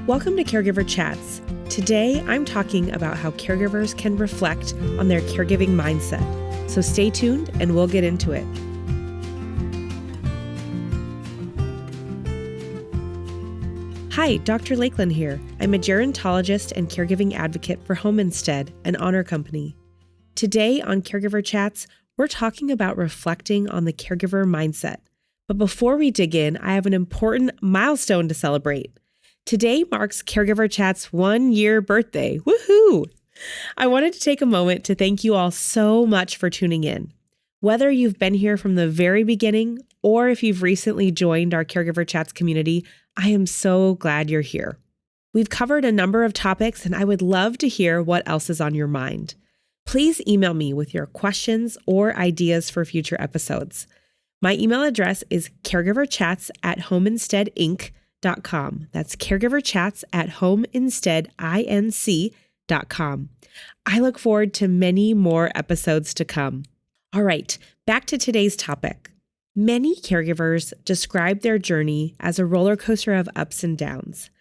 Welcome to Caregiver Chats. Today, I'm talking about how caregivers can reflect on their caregiving mindset. So stay tuned and we'll get into it. Hi, Dr. Lakelyn here. I'm a gerontologist and caregiving advocate for Home Instead, an honor company. Today on Caregiver Chats, we're talking about reflecting on the caregiver mindset. But before we dig in, I have an important milestone to celebrate. Today marks Caregiver Chat's 1-year birthday. Woohoo! I wanted to take a moment to thank you all so much for tuning in. Whether you've been here from the very beginning or if you've recently joined our Caregiver Chats community, I am so glad you're here. We've covered a number of topics and I would love to hear what else is on your mind. Please email me with your questions or ideas for future episodes. My email address is caregiverchats@homeinsteadinc.com. That's caregiverchats@homeinsteadinc.com. I look forward to many more episodes to come. All right, back to today's topic. Many caregivers describe their journey as a roller coaster of ups and downs.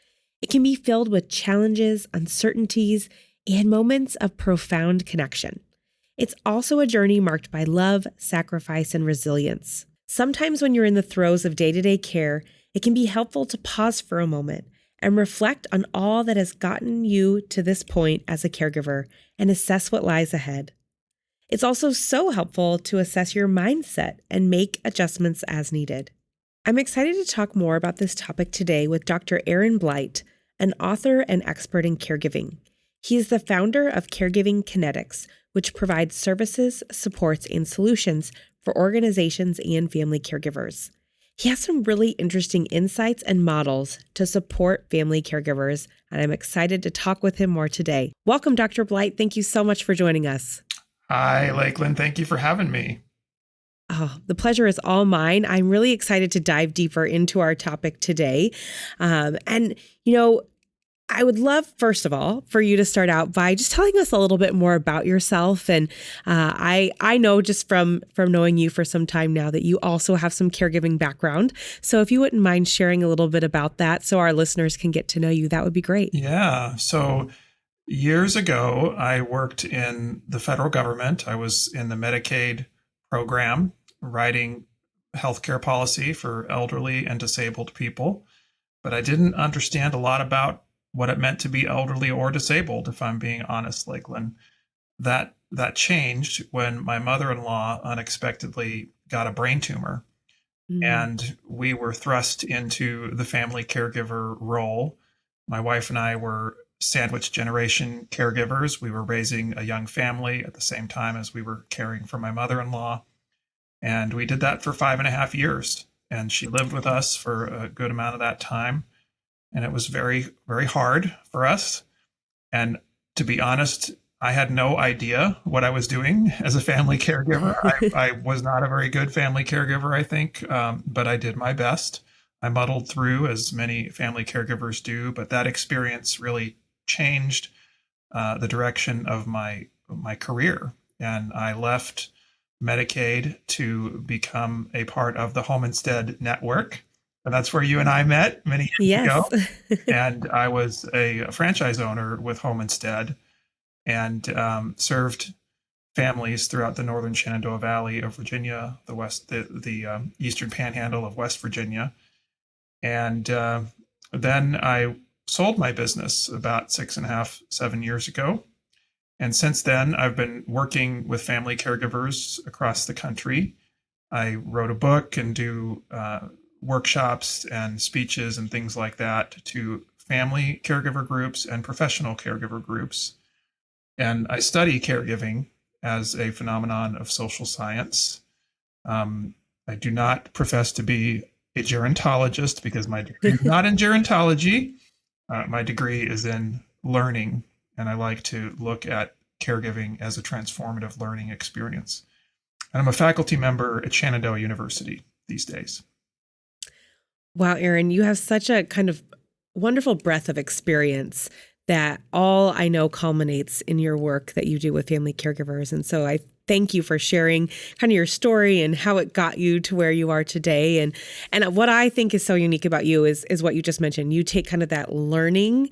It can be filled with challenges, uncertainties, and moments of profound connection. It's also a journey marked by love, sacrifice, and resilience. Sometimes when you're in the throes of day-to-day care, it can be helpful to pause for a moment and reflect on all that has gotten you to this point as a caregiver and assess what lies ahead. It's also so helpful to assess your mindset and make adjustments as needed. I'm excited to talk more about this topic today with Dr. Blight, an author and expert in caregiving. He is the founder of Caregiving Kinetics, which provides services, supports, and solutions for organizations and family caregivers. He has some really interesting insights and models to support family caregivers, and I'm excited to talk with him more today. Welcome, Dr. Blight. Thank you so much for joining us. Hi, Lakelyn. Thank you for having me. Oh, the pleasure is all mine. I'm really excited to dive deeper into our topic today. I would love, first of all, for you to start out by just telling us a little bit more about yourself. And I know just from knowing you for some time now that you also have some caregiving background. So if you wouldn't mind sharing a little bit about that so our listeners can get to know you, that would be great. Yeah. So years ago, I worked in the federal government. I was in the Medicaid program, writing healthcare policy for elderly and disabled people. But I didn't understand a lot about what it meant to be elderly or disabled, if I'm being honest, Lakelyn. That changed when my mother-in-law unexpectedly got a brain tumor. And we were thrust into the family caregiver role. My wife and I were sandwich generation caregivers. We were raising a young family at the same time as we were caring for my mother-in-law. And we did that for 5.5 years. And she lived with us for a good amount of that time. And it was very, very hard for us. And to be honest, I had no idea what I was doing as a family caregiver. I was not a very good family caregiver, I think, but I did my best. I muddled through, as many family caregivers do, but that experience really changed the direction of my career. And I left Medicaid to become a part of the Home Instead network. And that's where you and I met many years ago. And I was a franchise owner with Home Instead and served families throughout the northern Shenandoah Valley of Virginia, the eastern panhandle of West Virginia. And then I sold my business about 6.5, 7 years ago. And since then, I've been working with family caregivers across the country. I wrote a book and do workshops and speeches and things like that to family caregiver groups and professional caregiver groups. And I study caregiving as a phenomenon of social science. I do not profess to be a gerontologist because my degree is not in gerontology. My degree is in learning, and I like to look at caregiving as a transformative learning experience. And I'm a faculty member at Shenandoah University these days. Wow, Aaron, you have such a kind of wonderful breadth of experience that all I know culminates in your work that you do with family caregivers. And so I thank you for sharing kind of your story and how it got you to where you are today. And what I think is so unique about you is what you just mentioned. You take kind of that learning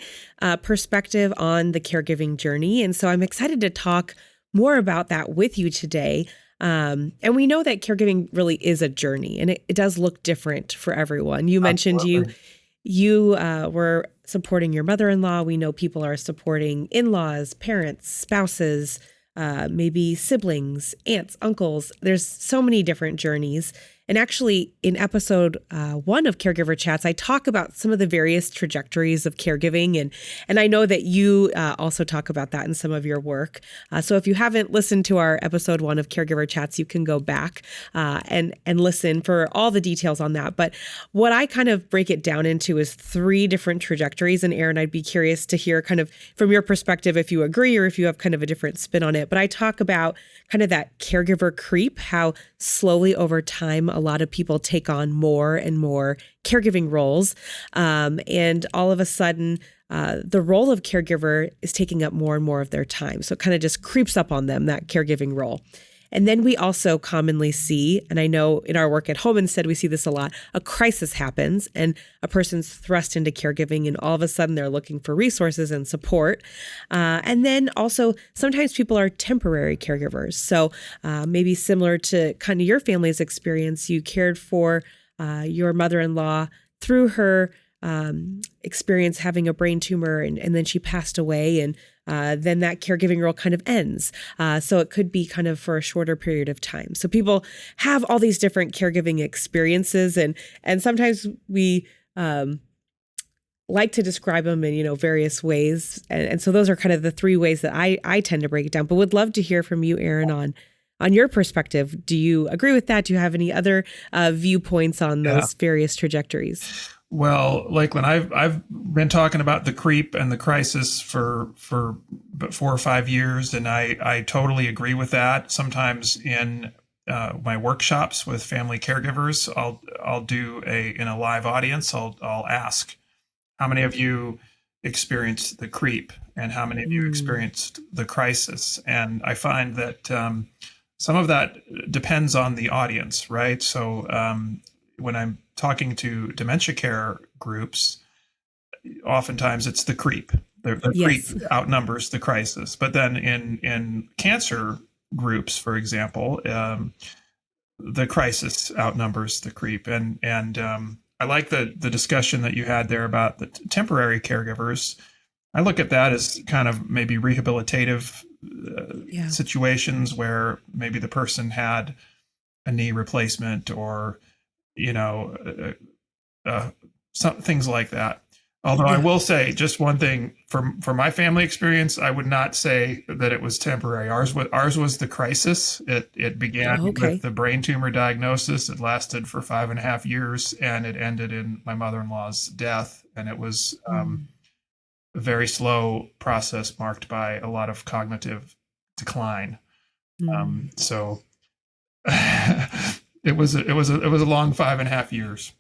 perspective on the caregiving journey. And so I'm excited to talk more about that with you today. And we know that caregiving really is a journey, and it does look different for everyone. You mentioned Absolutely. you were supporting your mother-in-law. We know people are supporting in-laws, parents, spouses, maybe siblings, aunts, uncles. There's so many different journeys. And actually, in episode 1 of Caregiver Chats, I talk about some of the various trajectories of caregiving. And I know that you also talk about that in some of your work. So if you haven't listened to our episode 1 of Caregiver Chats, you can go back and listen for all the details on that. But what I kind of break it down into is 3 different trajectories. And Aaron, I'd be curious to hear kind of from your perspective if you agree or if you have kind of a different spin on it. But I talk about kind of that caregiver creep, how slowly over time, a lot of people take on more and more caregiving roles. And all of a sudden, the role of caregiver is taking up more and more of their time. So it kind of just creeps up on them, that caregiving role. And then we also commonly see, and I know in our work at Home Instead, we see this a lot, a crisis happens and a person's thrust into caregiving, and all of a sudden they're looking for resources and support. And then also sometimes people are temporary caregivers. So maybe similar to kind of your family's experience, you cared for your mother-in-law through her experience having a brain tumor, and then she passed away, and then that caregiving role kind of ends. So it could be kind of for a shorter period of time. So people have all these different caregiving experiences, and sometimes we like to describe them in various ways. And so those are kind of the 3 ways that I tend to break it down. But would love to hear from you, Aaron, on your perspective. Do you agree with that? Do you have any other viewpoints on those various trajectories? Well, Lakelyn, I've been talking about the creep and the crisis for about 4 or 5 years, and I totally agree with that. Sometimes in my workshops with family caregivers, I'll do in a live audience. I'll ask, how many of you experienced the creep, and how many of you experienced the crisis? And I find that some of that depends on the audience, right? So when I'm talking to dementia care groups, oftentimes it's the creep. The Yes. creep outnumbers the crisis. But then in cancer groups, for example, the crisis outnumbers the creep. And I like the discussion that you had there about the temporary caregivers. I look at that as kind of maybe rehabilitative situations where maybe the person had a knee replacement, or some things like that. Although I will say just one thing, for my family experience, I would not say that it was temporary. Ours was the crisis. It began with the brain tumor diagnosis. It lasted for 5.5 years, and it ended in my mother-in-law's death. And it was a very slow process marked by a lot of cognitive decline. So it was a long 5.5 years.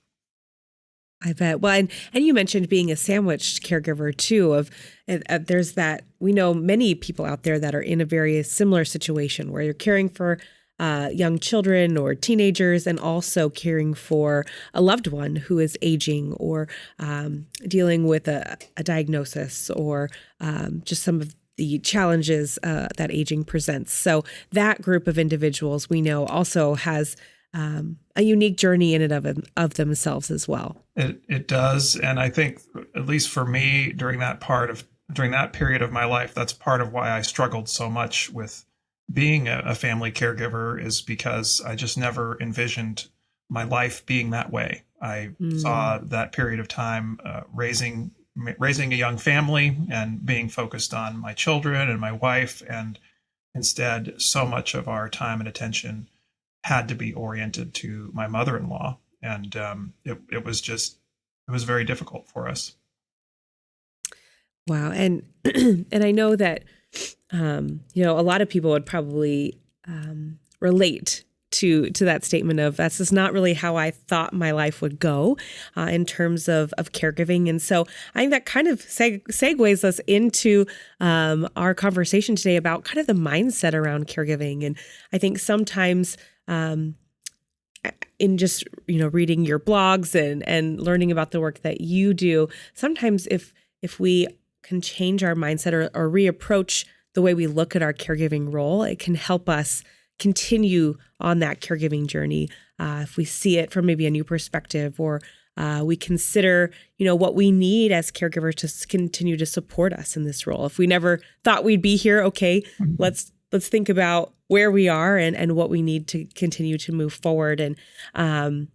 I bet. Well, and you mentioned being a sandwiched caregiver too. There's that, we know many people out there that are in a very similar situation where you're caring for young children or teenagers, and also caring for a loved one who is aging, or dealing with a diagnosis, or just some of the challenges that aging presents. So that group of individuals we know also has a unique journey in and of themselves as well. It does, and I think, at least for me, during that period of my life, that's part of why I struggled so much with being a family caregiver, is because I just never envisioned my life being that way. I saw that period of time raising a young family and being focused on my children and my wife, and instead, so much of our time and attention had to be oriented to my mother-in-law, and it was very difficult for us. Wow. And and I know that a lot of people would probably relate to that statement of that's just not really how I thought my life would go in terms of caregiving. And so I think that kind of segues us into our conversation today about kind of the mindset around caregiving. And I think sometimes in just, reading your blogs and learning about the work that you do, sometimes if we can change our mindset or reapproach the way we look at our caregiving role, it can help us continue on that caregiving journey. If we see it from maybe a new perspective, or we consider, what we need as caregivers to continue to support us in this role. If we never thought we'd be here, okay, let's think about where we are and what we need to continue to move forward. And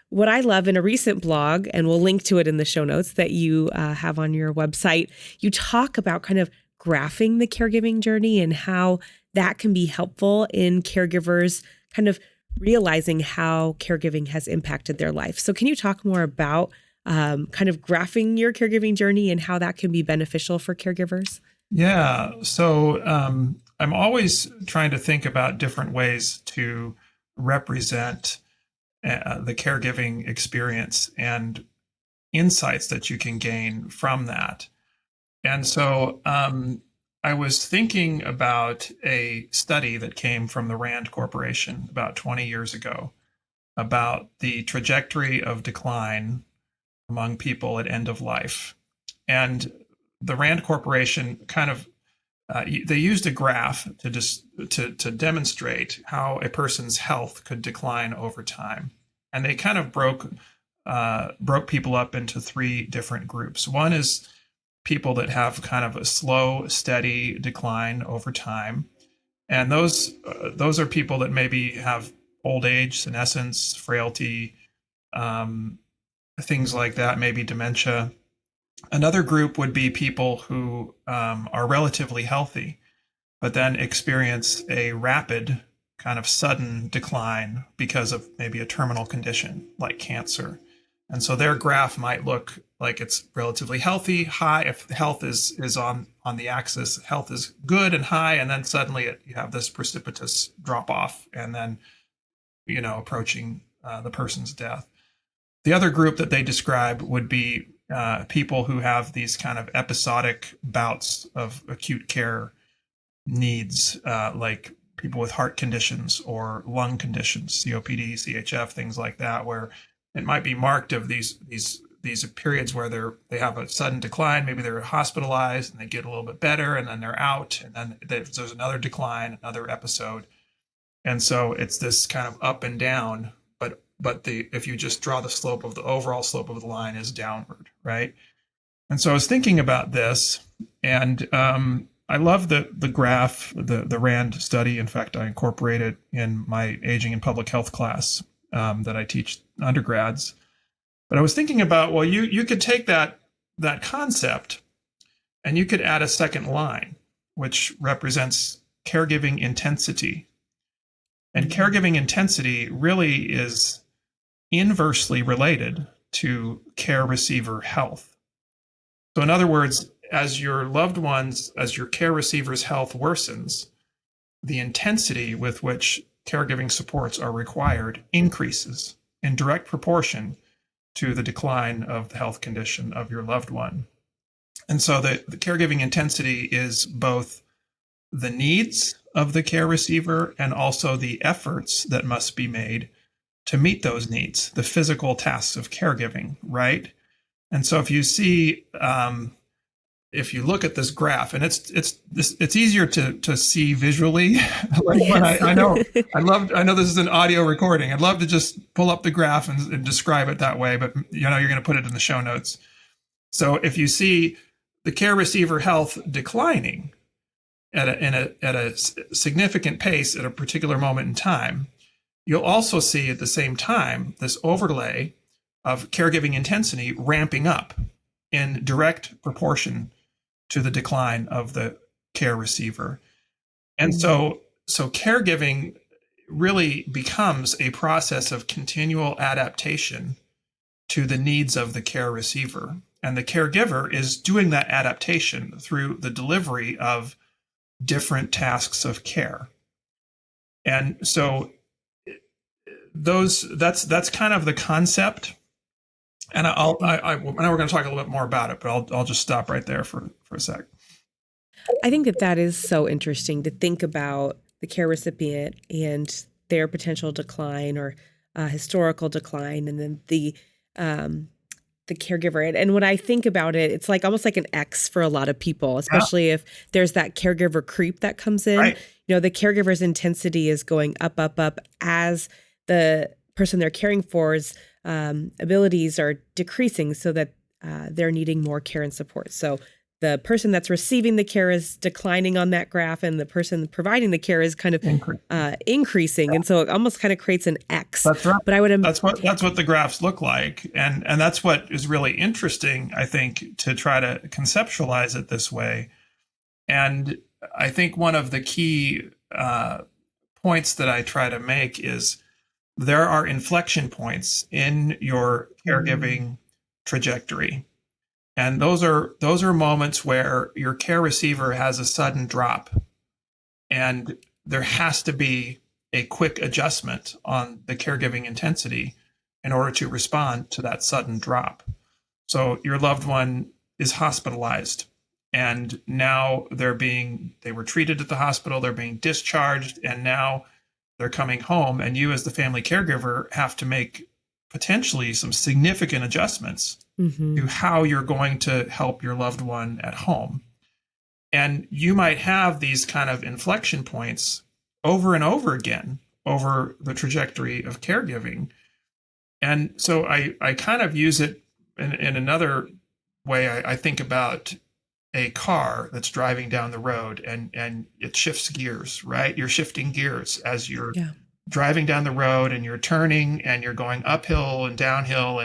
what I love in a recent blog, and we'll link to it in the show notes that you have on your website, you talk about kind of graphing the caregiving journey and how that can be helpful in caregivers kind of realizing how caregiving has impacted their life. So can you talk more about kind of graphing your caregiving journey and how that can be beneficial for caregivers? Yeah. So I'm always trying to think about different ways to represent the caregiving experience and insights that you can gain from that. And so I was thinking about a study that came from the Rand Corporation about 20 years ago about the trajectory of decline among people at end of life. And the Rand Corporation kind of they used a graph to demonstrate how a person's health could decline over time, and they kind of broke people up into three different groups. One is people that have kind of a slow, steady decline over time, and those are people that maybe have old age, senescence, frailty, things like that, maybe dementia. Another group would be people who are relatively healthy, but then experience a rapid, kind of sudden decline because of maybe a terminal condition like cancer. And so their graph might look like it's relatively healthy, high. If health is on the axis, health is good and high, and then suddenly you have this precipitous drop off, and then approaching the person's death. The other group that they describe would be people who have these kind of episodic bouts of acute care needs, like people with heart conditions or lung conditions, COPD, CHF, things like that, where it might be marked of these periods where they have a sudden decline. Maybe they're hospitalized and they get a little bit better, and then they're out, and then there's another decline, another episode. And so it's this kind of up and down, but if you just draw the overall slope of the line is downward, right? And so I was thinking about this, and I love the graph, the Rand study. In fact, I incorporate it in my aging and public health class that I teach undergrads. But I was thinking about, well, you could take that concept and you could add a second line, which represents caregiving intensity. And caregiving intensity really is inversely related to care receiver health. So in other words, as your care receiver's health worsens, the intensity with which caregiving supports are required increases in direct proportion to the decline of the health condition of your loved one. And so the caregiving intensity is both the needs of the care receiver and also the efforts that must be made to meet those needs, the physical tasks of caregiving, right? And so if you see, if you look at this graph, and it's easier to see visually. Yes. I know this is an audio recording. I'd love to just pull up the graph and describe it that way, but you're going to put it in the show notes. So if you see the care receiver health declining at a significant pace at a particular moment in time, you'll also see at the same time this overlay of caregiving intensity ramping up in direct proportion to the decline of the care receiver. And so caregiving really becomes a process of continual adaptation to the needs of the care receiver. And the caregiver is doing that adaptation through the delivery of different tasks of care. And so that's kind of the concept. And I know we're going to talk a little bit more about it, but I'll just stop right there for a sec. I think that that is so interesting to think about the care recipient and their potential decline or historical decline, and then the caregiver. And when I think about it, it's like almost like an X for a lot of people, Yeah, especially if there's that caregiver creep that comes in. right. You know, the caregiver's intensity is going up, up, up as the person they're caring for's abilities are decreasing, so that they're needing more care and support. So the person that's receiving the care is declining on that graph, and the person providing the care is kind of increasing. And so it almost kind of creates an X. That's right. But I would, That's what the graphs look like, and that's what is really interesting, I think, to try to conceptualize it this way. And I think one of the key points that I try to make is there are inflection points in your caregiving trajectory. And those are moments where your care receiver has a sudden drop, and there has to be a quick adjustment on the caregiving intensity in order to respond to that sudden drop. So your loved one is hospitalized, and now they were treated at the hospital, they're being discharged, and now they're coming home, and you as the family caregiver have to make potentially some significant adjustments to how you're going to help your loved one at home. And you might have these kind of inflection points over and over again over the trajectory of caregiving. And so I kind of use it in another way. I think about a car that's driving down the road, and it shifts gears, right? You're shifting gears as you're driving down the road, and you're turning, and you're going uphill and downhill.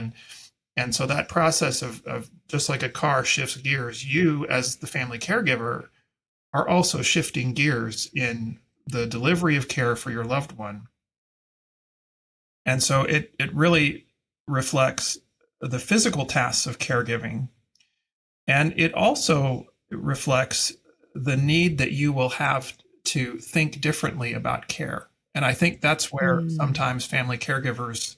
And so that process of just like a car shifts gears, you as the family caregiver are also shifting gears in the delivery of care for your loved one. And so it really reflects the physical tasks of caregiving. And it also reflects the need that you will have to think differently about care. And I think that's where sometimes family caregivers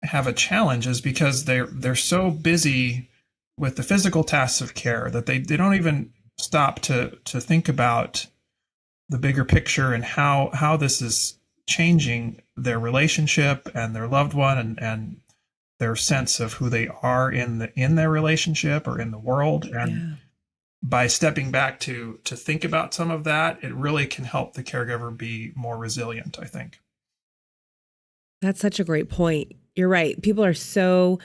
have a challenge, is because they're so busy with the physical tasks of care that they don't even stop to think about the bigger picture and how this is changing their relationship and their loved one, and their sense of who they are in their relationship or in the world. And by stepping back to think about some of that, it really can help the caregiver be more resilient, I think. That's such a great point. You're right. People are so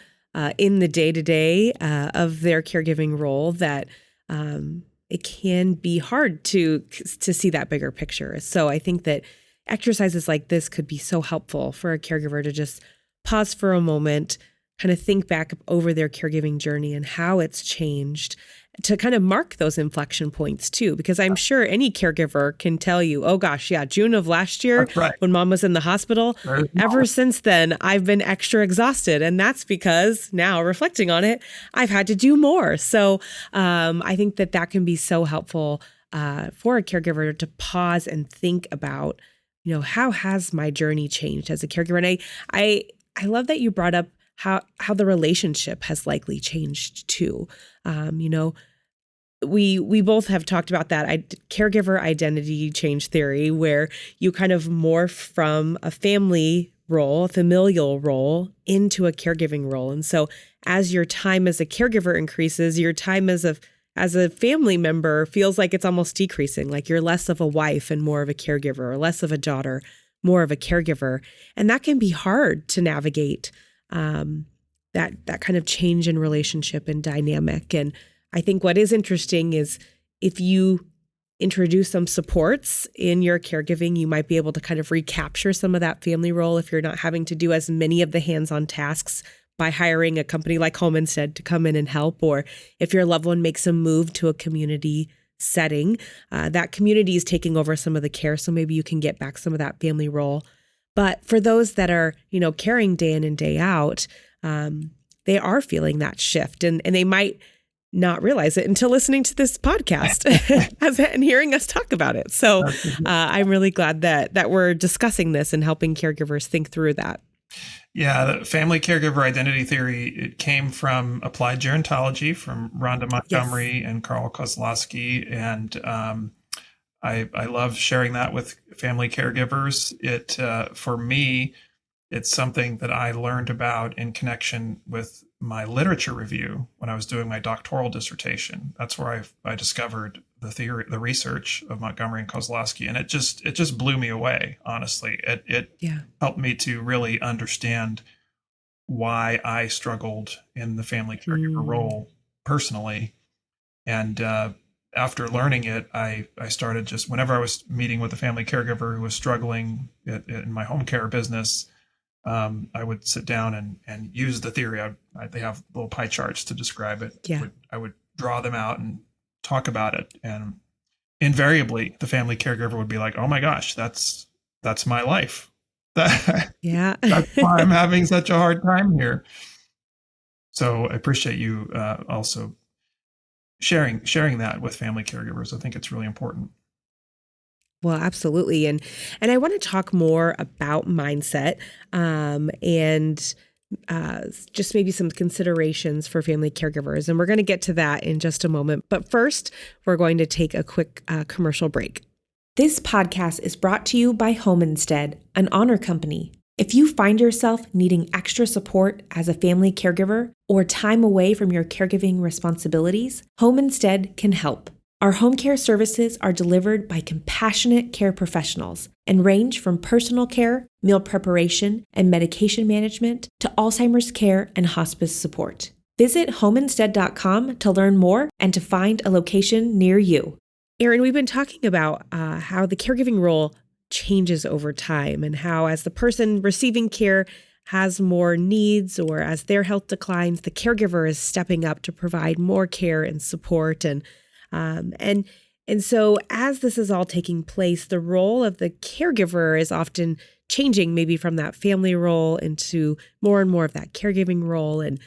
in the day-to-day of their caregiving role that it can be hard to see that bigger picture. So I think that exercises like this could be so helpful for a caregiver to just pause for a moment, kind of think back over their caregiving journey and how it's changed, to kind of mark those inflection points too, because I'm sure any caregiver can tell you, oh gosh, yeah, June of last year when mom was in the hospital, ever since then, I've been extra exhausted. And that's because now reflecting on it, I've had to do more. So I think that that can be so helpful for a caregiver to pause and think about, you know, how has my journey changed as a caregiver? And I love that you brought up how the relationship has likely changed too. You know, we both have talked about that caregiver identity change theory, where you kind of morph from a family role, a familial role, into a caregiving role. And so as your time as a caregiver increases, your time as a family member feels like it's almost decreasing, like you're less of a wife and more of a caregiver, or less of a daughter, more of a caregiver. And that can be hard to navigate, that kind of change in relationship and dynamic. And I think what is interesting is if you introduce some supports in your caregiving, you might be able to kind of recapture some of that family role if you're not having to do as many of the hands-on tasks by hiring a company like Home Instead to come in and help, or if your loved one makes a move to a community setting, that community is taking over some of the care, so maybe you can get back some of that family role. But for those that are, you know, caring day in and day out, they are feeling that shift, and they might not realize it until listening to this podcast and hearing us talk about it. So I'm really glad that we're discussing this and helping caregivers think through that. Yeah, the family caregiver identity theory, it came from applied gerontology from Rhonda Montgomery and Carl Kozlowski. And I love sharing that with family caregivers. For me, it's something that I learned about in connection with my literature review when I was doing my doctoral dissertation. That's where I discovered the theory, the research of Montgomery and Kozlowski, and it just blew me away. Honestly, it helped me to really understand why I struggled in the family caregiver role personally. And after learning it, I started just whenever I was meeting with a family caregiver who was struggling in my home care business. I would sit down and use the theory. They have little pie charts to describe it. Yeah. I would draw them out and talk about it. And invariably, the family caregiver would be like, "Oh my gosh, that's my life. Yeah. That's why I'm having such a hard time here." So I appreciate you also sharing that with family caregivers. I think it's really important. Well, absolutely. And I want to talk more about mindset and just maybe some considerations for family caregivers. And we're going to get to that in just a moment. But first, we're going to take a quick commercial break. This podcast is brought to you by Home Instead, an honor company. If you find yourself needing extra support as a family caregiver or time away from your caregiving responsibilities, Home Instead can help. Our home care services are delivered by compassionate care professionals and range from personal care, meal preparation, and medication management to Alzheimer's care and hospice support. Visit homeinstead.com to learn more and to find a location near you. Erin, we've been talking about how the caregiving role changes over time and how as the person receiving care has more needs or as their health declines, the caregiver is stepping up to provide more care and support. And so as this is all taking place, the role of the caregiver is often changing, maybe from that family role into more and more of that caregiving role. And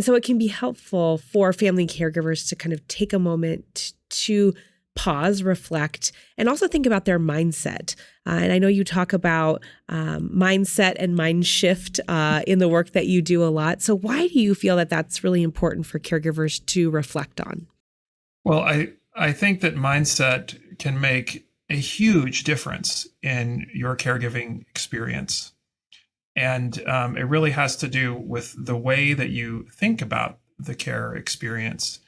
so it can be helpful for family caregivers to kind of take a moment to pause, reflect, and also think about their mindset. And I know you talk about mindset and mind shift in the work that you do a lot. So why do you feel that that's really important for caregivers to reflect on? Well, I think that mindset can make a huge difference in your caregiving experience. And it really has to do with the way that you think about the care experience.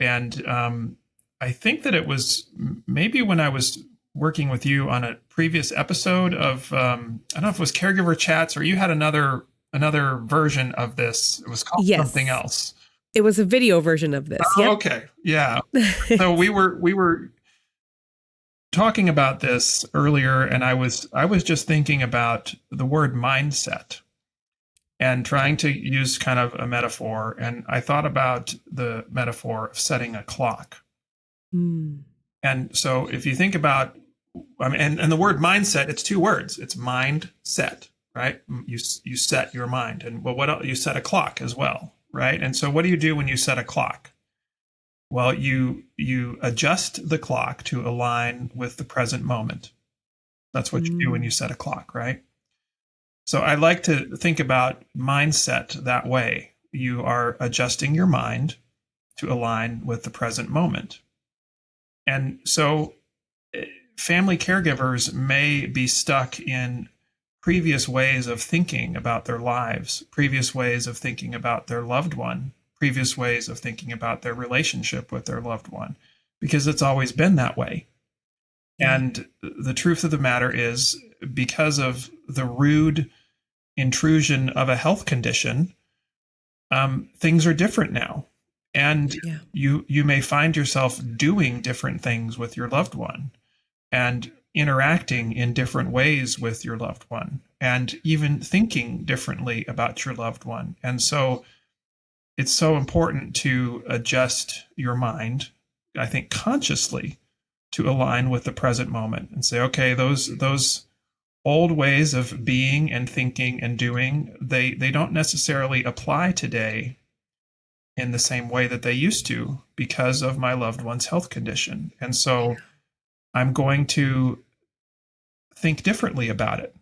And I think that it was maybe when I was working with you on a previous episode of, I don't know if it was Caregiver Chats or you had another version of this. It was called something else. It was a video version of this. Oh, okay. Yeah. So we were talking about this earlier, and I was just thinking about the word mindset and trying to use kind of a metaphor. And I thought about the metaphor of setting a clock. Mm. And so if you think about, I mean, and the word mindset, it's two words. It's mind set, right? You set your mind, and well, what else? You set a clock as well. Right. And so what do you do when you set a clock? Well, you adjust the clock to align with the present moment. That's what you do when you set a clock, right? So I like to think about mindset that way. You are adjusting your mind to align with the present moment. And so family caregivers may be stuck in previous ways of thinking about their lives, previous ways of thinking about their loved one, previous ways of thinking about their relationship with their loved one, because it's always been that way. And the truth of the matter is, because of the rude intrusion of a health condition, things are different now. And you may find yourself doing different things with your loved one and interacting in different ways with your loved one and even thinking differently about your loved one. And so it's so important to adjust your mind, I think consciously, to align with the present moment and say, okay, those old ways of being and thinking and doing, they don't necessarily apply today. in the same way that they used to because of my loved one's health condition. And so I'm going to think differently about it.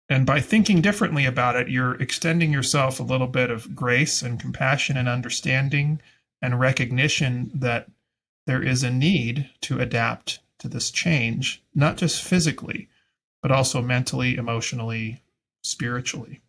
And by thinking differently about it, you're extending yourself a little bit of grace and compassion and understanding and recognition that there is a need to adapt to this change, not just physically, but also mentally, emotionally, spiritually.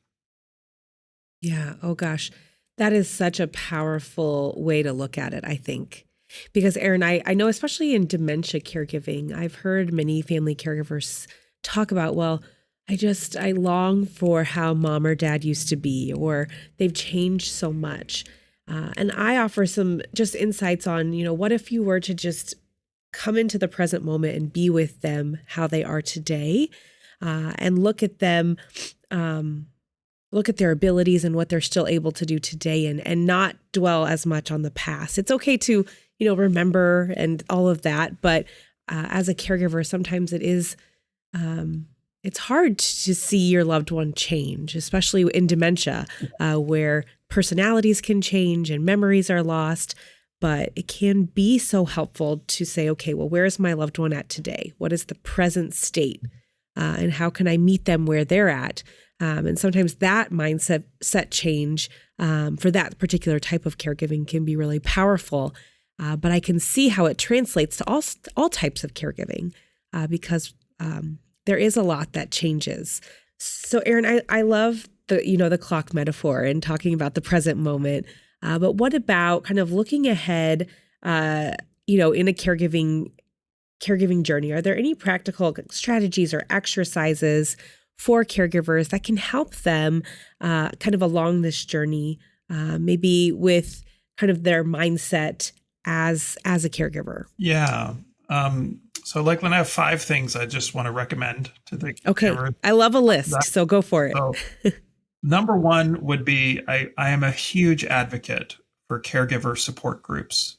Yeah. Oh gosh. That is such a powerful way to look at it, I think. Because Erin, I know especially in dementia caregiving, I've heard many family caregivers talk about, well, I long for how mom or dad used to be, or they've changed so much. And I offer some just insights on, what if you were to just come into the present moment and be with them how they are today, and look at them, look at their abilities and what they're still able to do today, and not dwell as much on the past. It's okay to, remember and all of that. But as a caregiver, sometimes it's hard to see your loved one change, especially in dementia, where personalities can change and memories are lost. But it can be so helpful to say, okay, well, where is my loved one at today? What is the present state? And how can I meet them where they're at? And sometimes that mindset change for that particular type of caregiving can be really powerful. But I can see how it translates to all types of caregiving, because there is a lot that changes. So, Erin, I love the clock metaphor and talking about the present moment. But what about kind of looking ahead, in a caregiving journey? Are there any practical strategies or exercises for caregivers that can help them kind of along this journey, maybe with kind of their mindset as a caregiver? Yeah. So Lakelyn, I have 5 things I just want to recommend to the caregivers. I love a list, so go for it. So, number 1 would be, I am a huge advocate for caregiver support groups.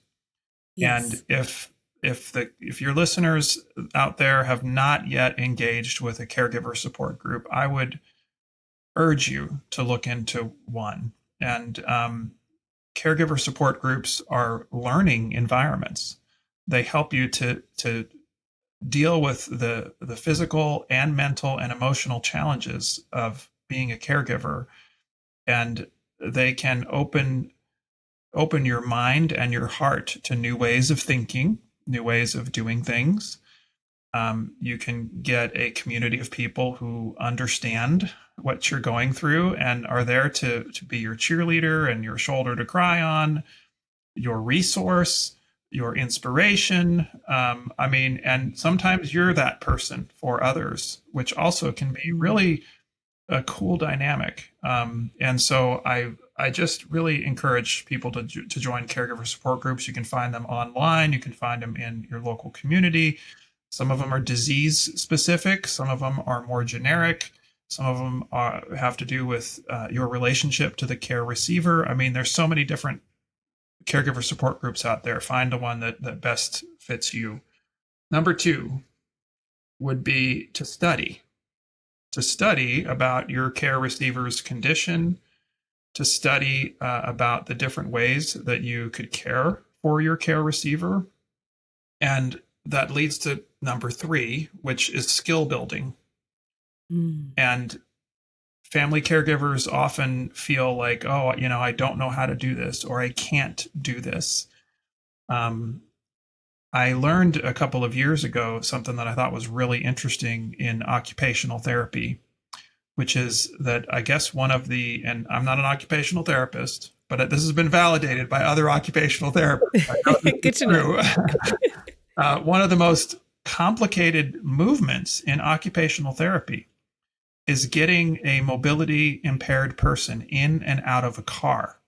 Yes. And if your listeners out there have not yet engaged with a caregiver support group, I would urge you to look into one. And caregiver support groups are learning environments. They help you to deal with the physical and mental and emotional challenges of being a caregiver, and they can open your mind and your heart to new ways of thinking, new ways of doing things. You can get a community of people who understand what you're going through and are there to be your cheerleader and your shoulder to cry on, your resource, your inspiration. And sometimes you're that person for others, which also can be really a cool dynamic. And so I just really encourage people to join caregiver support groups. You can find them online. You can find them in your local community. Some of them are disease specific. Some of them are more generic. Some of them have to do with your relationship to the care receiver. I mean, there's so many different caregiver support groups out there. Find the one that best fits you. Number 2 would be to study about your care receiver's condition, to study about the different ways that you could care for your care receiver. And that leads to number 3, which is skill building. And family caregivers often feel like, oh, I don't know how to do this, or I can't do this. I learned a couple of years ago something that I thought was really interesting in occupational therapy, which is that I guess and I'm not an occupational therapist, but this has been validated by other occupational therapists. Good to know. One of the most complicated movements in occupational therapy is getting a mobility impaired person in and out of a car.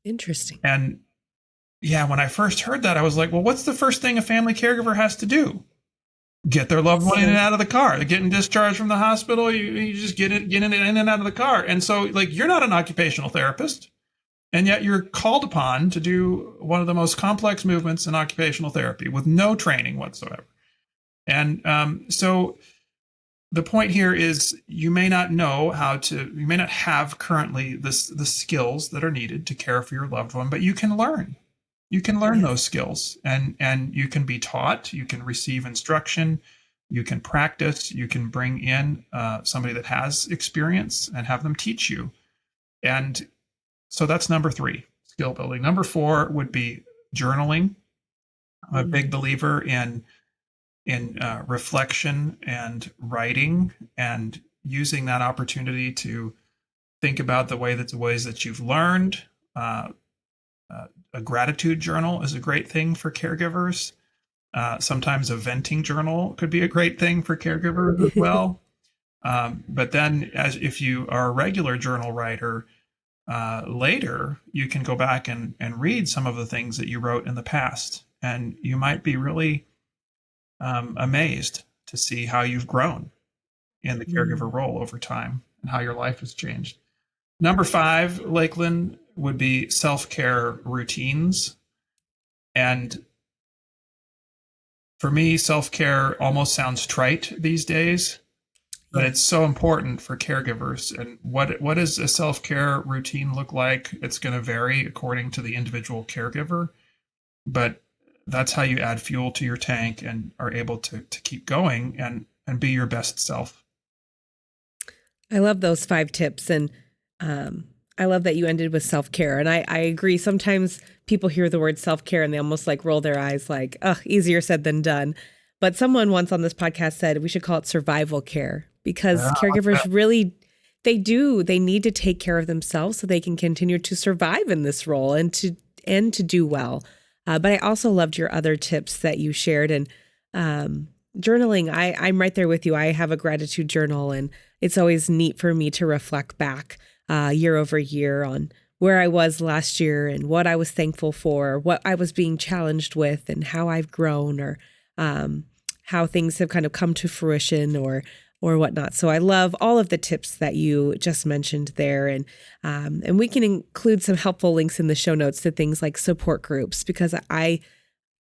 Interesting. And yeah, when I first heard that, I was like, well, what's the first thing a family caregiver has to do? Get their loved one in and out of the car. They're getting discharged from the hospital. You just get in and out of the car. And so, you're not an occupational therapist, and yet you're called upon to do one of the most complex movements in occupational therapy with no training whatsoever. And so the point here is you may not know you may not have currently the skills that are needed to care for your loved one, but you can learn. You can learn those Yes. skills, and you can be taught, you can receive instruction, you can practice, you can bring in somebody that has experience and have them teach you. And so that's number 3, skill building. Number 4 would be journaling. I'm a big Mm. believer in reflection and writing, and using that opportunity to think about the ways that you've learned. A gratitude journal is a great thing for caregivers. Sometimes a venting journal could be a great thing for caregivers as well. But then, as if you are a regular journal writer, later you can go back and read some of the things that you wrote in the past, and you might be really amazed to see how you've grown in the caregiver Mm. role over time and how your life has changed. Number 5, Lakelyn, would be self-care routines. And for me, self-care almost sounds trite these days, but it's Yes. so important for caregivers. And what does a self-care routine look like? It's going to vary according to the individual caregiver, but that's how you add fuel to your tank and are able to keep going and be your best self. I love those 5 tips. And um, I love that you ended with self care. And I agree. Sometimes people hear the word self care and they almost like roll their eyes like, oh, easier said than done. But someone once on this podcast said we should call it survival care because Yeah, caregivers really, they need to take care of themselves so they can continue to survive in this role and to do well. But I also loved your other tips that you shared. And journaling, I'm right there with you. I have a gratitude journal, and it's always neat for me to reflect back year over year on where I was last year and what I was thankful for, what I was being challenged with, and how I've grown, or how things have kind of come to fruition, or whatnot. So I love all of the tips that you just mentioned there, and we can include some helpful links in the show notes to things like support groups, because I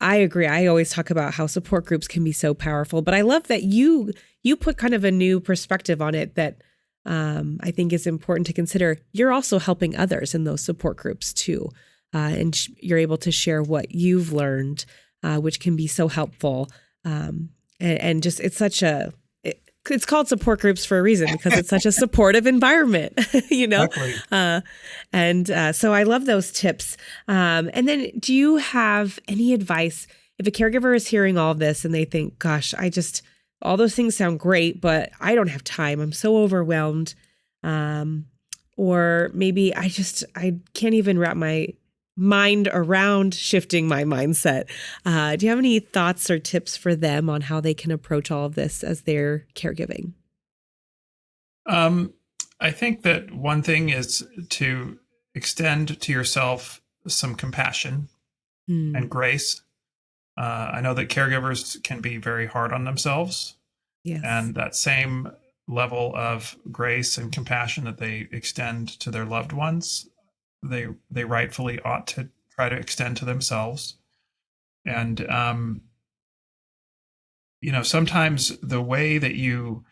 agree. I always talk about how support groups can be so powerful, but I love that you put kind of a new perspective on it that I think is important to consider. You're also helping others in those support groups too, and you're able to share what you've learned, which can be so helpful. And just it's called support groups for a reason because it's such a supportive environment, you know? exactly. And so I love those tips. And then do you have any advice if a caregiver is hearing all of this and they think, gosh, all those things sound great, but I don't have time. I'm so overwhelmed. Or maybe I can't even wrap my mind around shifting my mindset. Do you have any thoughts or tips for them on how they can approach all of this as they're caregiving? Um, I think that one thing is to extend to yourself some compassion and Mm, grace. I know that caregivers can be very hard on themselves, yes. and that same level of grace and compassion that they extend to their loved ones, they rightfully ought to try to extend to themselves. And sometimes the way that you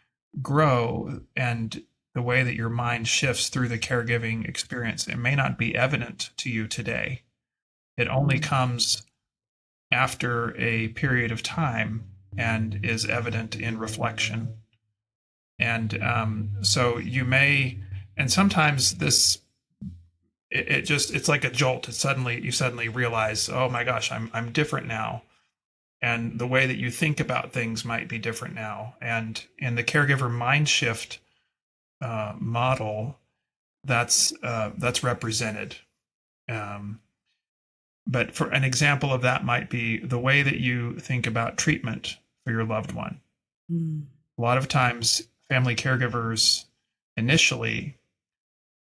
grow and the way that your mind shifts through the caregiving experience, it may not be evident to you today. It only Mm, comes after a period of time and is evident in reflection. And so you may, and sometimes it's like a jolt. You suddenly realize, oh my gosh, I'm different now, and the way that you think about things might be different now. And in the caregiver mind shift model, that's represented. Um, but for an example of that might be the way that you think about treatment for your loved one. mm, A lot of times, family caregivers initially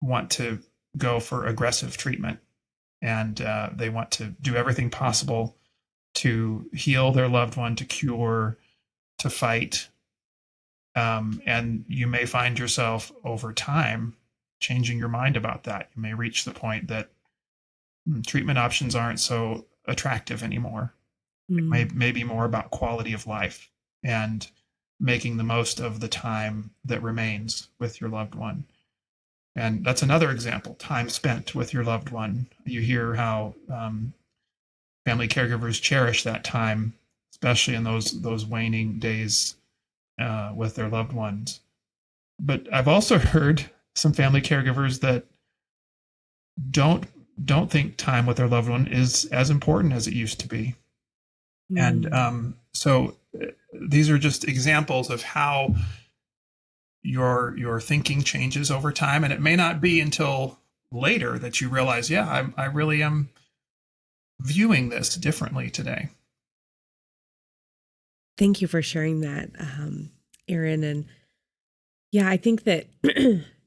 want to go for aggressive treatment, and they want to do everything possible to heal their loved one, to cure, to fight. And you may find yourself over time changing your mind about that. You may reach the point that treatment options aren't so attractive anymore. It may, mm, may be more about quality of life and making the most of the time that remains with your loved one. And that's another example, time spent with your loved one. You hear how family caregivers cherish that time, especially in those waning days with their loved ones. But I've also heard some family caregivers that don't think time with their loved one is as important as it used to be. And so these are just examples of how your thinking changes over time. And it may not be until later that you realize, yeah, I really am viewing this differently today. Thank you for sharing that, Erin. And yeah, I think that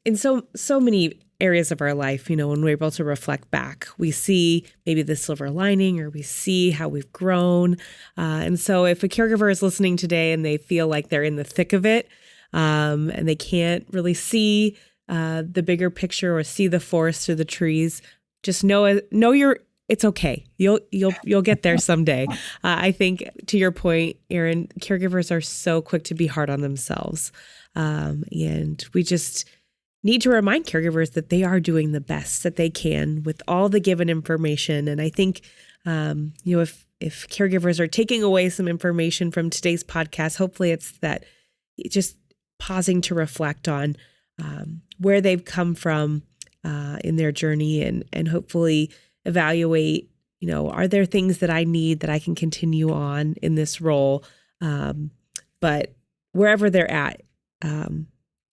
in so many areas of our life, when we're able to reflect back, we see maybe the silver lining, or we see how we've grown. And so if a caregiver is listening today and they feel like they're in the thick of it, and they can't really see the bigger picture or see the forest through the trees, just know it's okay. You'll get there someday. I think, to your point, Erin, caregivers are so quick to be hard on themselves. And we just need to remind caregivers that they are doing the best that they can with all the given information. And I think, if caregivers are taking away some information from today's podcast, hopefully it's that just pausing to reflect on where they've come from in their journey, and hopefully evaluate, are there things that I need that I can continue on in this role? But wherever they're at,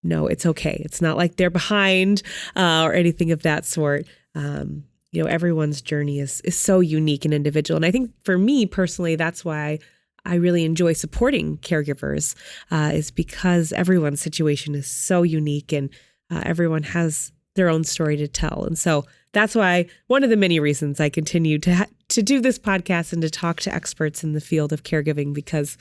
no, it's okay. It's not like they're behind or anything of that sort. Everyone's journey is so unique and individual. And I think for me personally, that's why I really enjoy supporting caregivers, is because everyone's situation is so unique, and everyone has their own story to tell. And so that's why one of the many reasons I continue to do this podcast and to talk to experts in the field of caregiving, because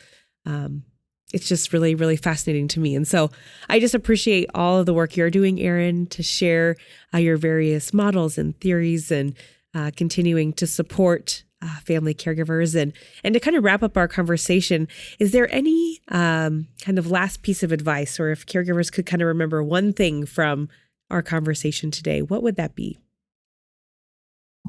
it's just really, really fascinating to me. And so I just appreciate all of the work you're doing, Erin, to share your various models and theories, and continuing to support family caregivers. And to kind of wrap up our conversation, is there any kind of last piece of advice, or if caregivers could kind of remember one thing from our conversation today, what would that be?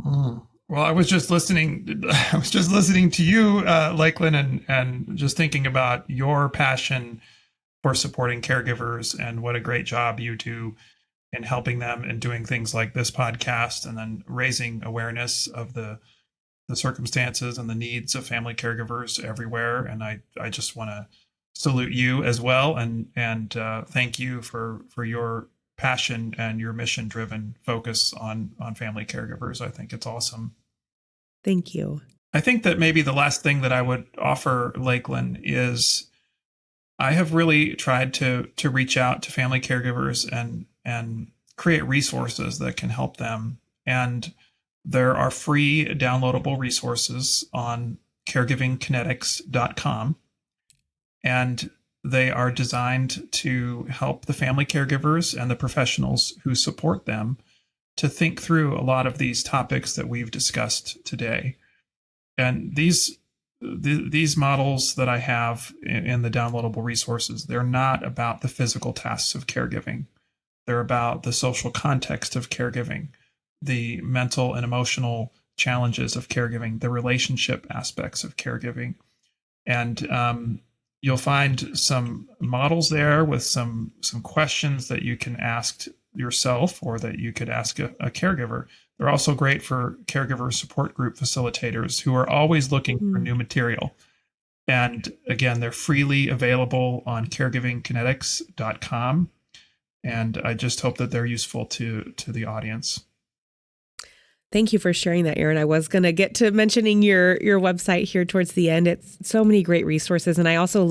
Well, I was just listening to you, Lakelyn, and just thinking about your passion for supporting caregivers, and what a great job you do in helping them and doing things like this podcast, and then raising awareness of the circumstances and the needs of family caregivers everywhere. And I just want to salute you as well, and thank you for your passion and your mission-driven focus on family caregivers. I think it's awesome. Thank you. I think that maybe the last thing that I would offer, Lakelyn, is I have really tried to reach out to family caregivers and create resources that can help them. And there are free downloadable resources on caregivingkinetics.com. And they are designed to help the family caregivers and the professionals who support them to think through a lot of these topics that we've discussed today. And these models that I have in the downloadable resources, they're not about the physical tasks of caregiving. They're about the social context of caregiving, the mental and emotional challenges of caregiving, the relationship aspects of caregiving. And you'll find some models there with some questions that you can ask yourself, or that you could ask a caregiver. They're also great for caregiver support group facilitators who are always looking for new material. And again, they're freely available on caregivingkinetics.com. And I just hope that they're useful to the audience. Thank you for sharing that, Erin. I was going to get to mentioning your website here towards the end. It's so many great resources. And I also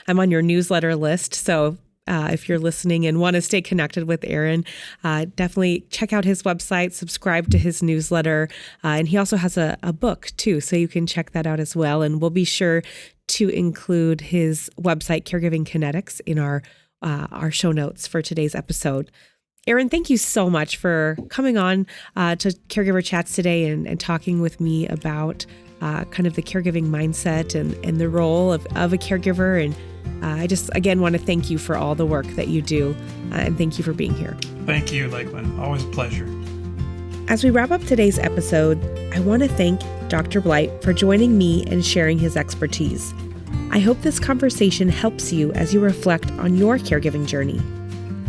I'm on your newsletter list. So if you're listening and want to stay connected with Erin, definitely check out his website, subscribe to his newsletter. And he also has a book too, so you can check that out as well. And we'll be sure to include his website, Caregiving Kinetics, in our show notes for today's episode. Erin, thank you so much for coming on to Caregiver Chats today and talking with me about kind of the caregiving mindset and the role of a caregiver. And I just, again, want to thank you for all the work that you do. And thank you for being here. Thank you, Lakelyn. Always a pleasure. As we wrap up today's episode, I want to thank Dr. Blight for joining me and sharing his expertise. I hope this conversation helps you as you reflect on your caregiving journey.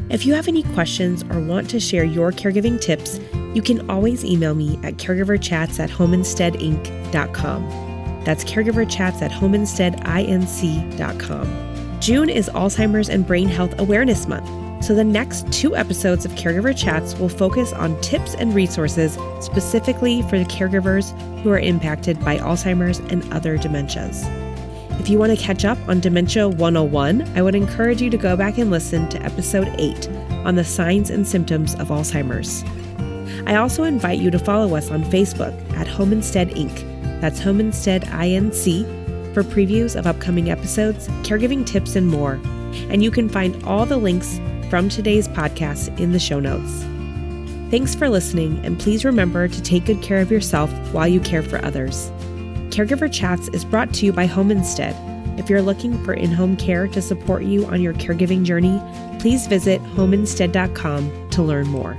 If you have any questions or want to share your caregiving tips, you can always email me at caregiverchats@homeinsteadinc.com. That's caregiverchats@homeinsteadinc.com. June is Alzheimer's and Brain Health Awareness Month, so the next 2 episodes of Caregiver Chats will focus on tips and resources specifically for the caregivers who are impacted by Alzheimer's and other dementias. If you want to catch up on Dementia 101, I would encourage you to go back and listen to episode 8 on the signs and symptoms of Alzheimer's. I also invite you to follow us on Facebook at Home Instead Inc. That's Home Instead INC for previews of upcoming episodes, caregiving tips, and more. And you can find all the links from today's podcast in the show notes. Thanks for listening, and please remember to take good care of yourself while you care for others. Caregiver Chats is brought to you by Home Instead. If you're looking for in-home care to support you on your caregiving journey, please visit homeinstead.com to learn more.